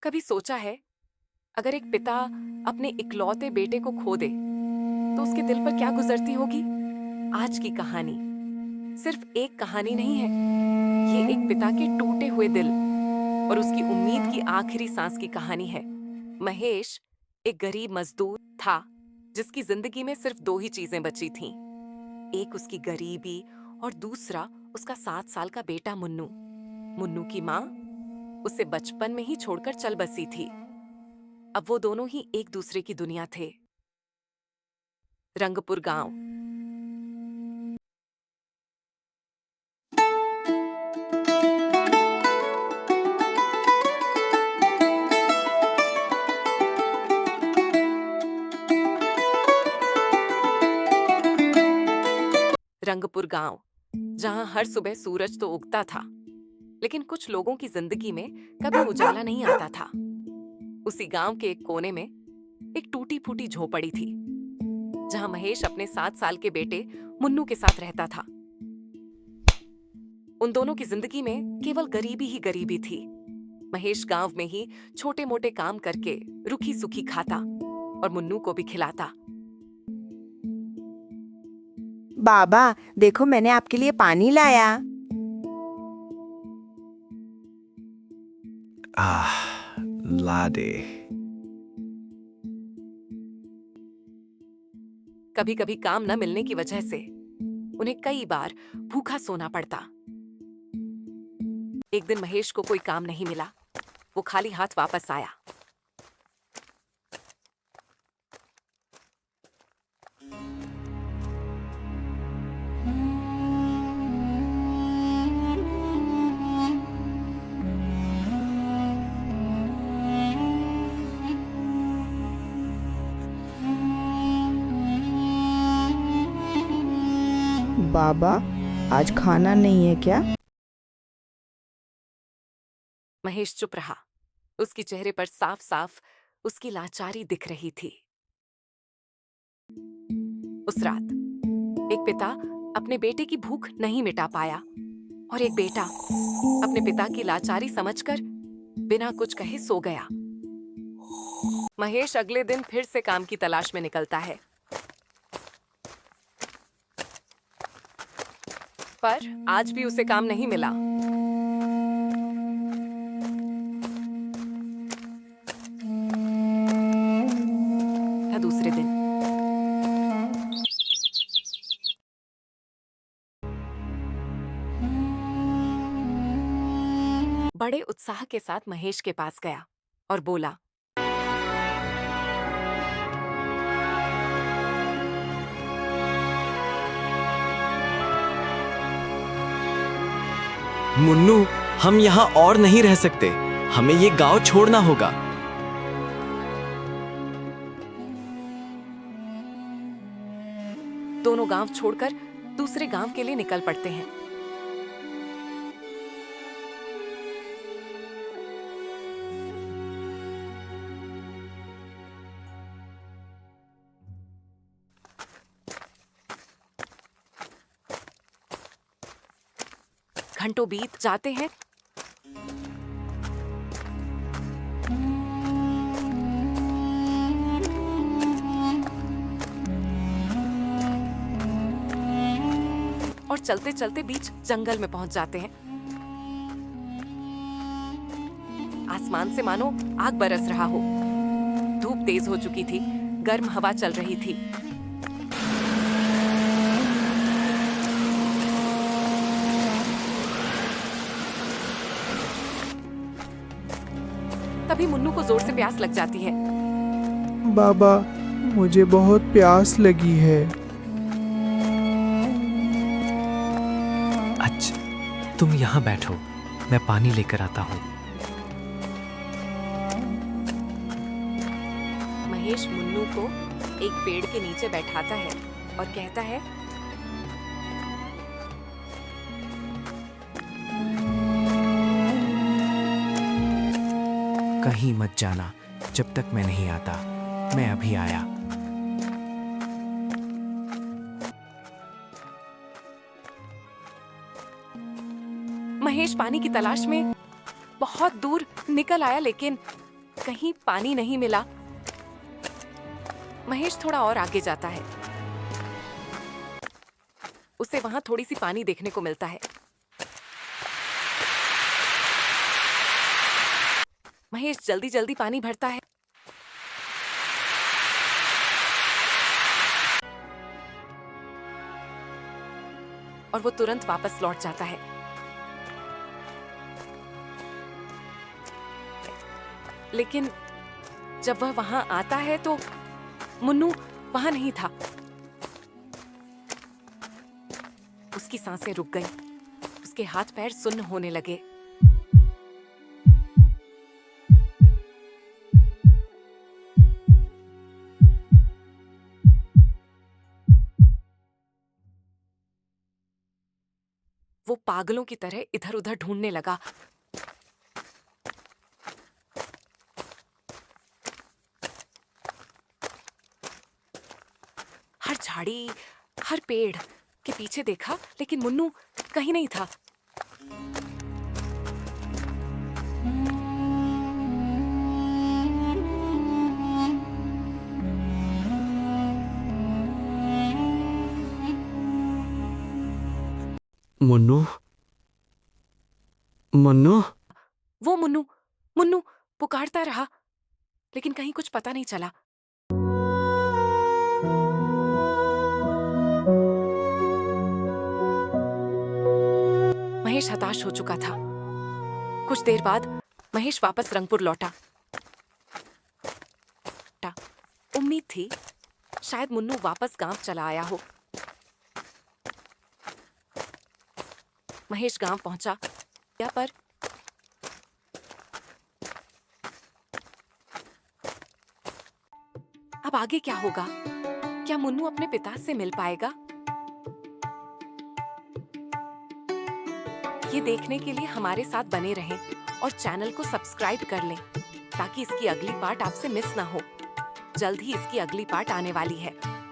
कभी सोचा है, अगर एक पिता अपने इकलौते बेटे को खो दे तो उसके दिल पर क्या गुजरती होगी? आज की कहानी सिर्फ एक कहानी नहीं है। ये एक पिता के टूटे हुए दिल और उसकी उम्मीद की आखिरी सांस की कहानी है। महेश एक गरीब मजदूर था जिसकी जिंदगी में सिर्फ दो ही चीजें बची थीं। एक उसकी गरीबी और दूसरा उसका 7 साल का बेटा मुन्नू। मुन्नू की माँ उसे बचपन में ही छोड़कर चल बसी थी। अब वो दोनों ही एक दूसरे की दुनिया थे। रंगपुर गांव। रंगपुर गांव, जहां हर सुबह सूरज तो उगता था, लेकिन कुछ लोगों की जिंदगी में कभी उजाला नहीं आता था। उसी गांव के एक कोने में एक टूटी फूटी झोपड़ी थी, जहां महेश अपने 7 साल के बेटे मुन्नू के साथ रहता था। उन दोनों की जिंदगी में केवल गरीबी ही गरीबी थी। महेश गांव में ही छोटे मोटे काम करके रुखी सुखी खाता और मुन्नू को भी खिलाता। बाबा, देखो मैंने आपके लिए पानी लाया। आह, ला दे। कभी कभी काम न मिलने की वजह से उन्हें कई बार भूखा सोना पड़ता। एक दिन महेश को कोई काम नहीं मिला। वो खाली हाथ वापस आया। बाबा, आज खाना नहीं है क्या? महेश चुप रहा। उसके चेहरे पर साफ साफ उसकी लाचारी दिख रही थी। उस रात एक पिता अपने बेटे की भूख नहीं मिटा पाया और एक बेटा अपने पिता की लाचारी समझकर बिना कुछ कहे सो गया। महेश अगले दिन फिर से काम की तलाश में निकलता है, पर आज भी उसे काम नहीं मिला। था दूसरे दिन। बड़े उत्साह के साथ महेश के पास गया और बोला, मुन्नू, हम यहाँ और नहीं रह सकते। हमें ये गांव छोड़ना होगा। दोनों गांव छोड़कर दूसरे गांव के लिए निकल पड़ते हैं। घंटों बीत जाते हैं। और चलते चलते बीच जंगल में पहुंच जाते हैं। आसमान से मानो आग बरस रहा हो। धूप तेज हो चुकी थी, गर्म हवा चल रही थी। तभी मुन्नू को जोर से प्यास लग जाती है। बाबा, मुझे बहुत प्यास लगी है। अच्छा, तुम यहाँ बैठो, मैं पानी लेकर आता हूँ। महेश मुन्नू को एक पेड़ के नीचे बैठाता है और कहता है, कहीं मत जाना जब तक मैं नहीं आता। मैं अभी आया। महेश पानी की तलाश में बहुत दूर निकल आया, लेकिन कहीं पानी नहीं मिला। महेश थोड़ा और आगे जाता है। उसे वहां थोड़ी सी पानी देखने को मिलता है। महेश जल्दी जल्दी पानी भरता है। और वो तुरंत वापस लौट जाता है। लेकिन जब वह वहां आता है तो मुन्नू वहां नहीं था। उसकी सांसें रुक गईं। उसके हाथ पैर सुन्न होने लगे। वो पागलों की तरह इधर-उधर ढूंढने लगा। हर झाड़ी, हर पेड़ के पीछे देखा, लेकिन मुन्नू कहीं नहीं था। मुन्नू, मुन्नू, वो मुन्नू मुन्नू पुकारता रहा, लेकिन कहीं कुछ पता नहीं चला। महेश हताश हो चुका था। कुछ देर बाद महेश वापस रंगपुर लौटा। उम्मीद थी शायद मुन्नू वापस गांव चला आया हो। महेश गांव पहुंचा, पर अब आगे क्या होगा? क्या मुन्नू अपने पिता से मिल पाएगा? ये देखने के लिए हमारे साथ बने रहें और चैनल को सब्सक्राइब कर लें ताकि इसकी अगली पार्ट आपसे मिस ना हो। जल्द ही इसकी अगली पार्ट आने वाली है।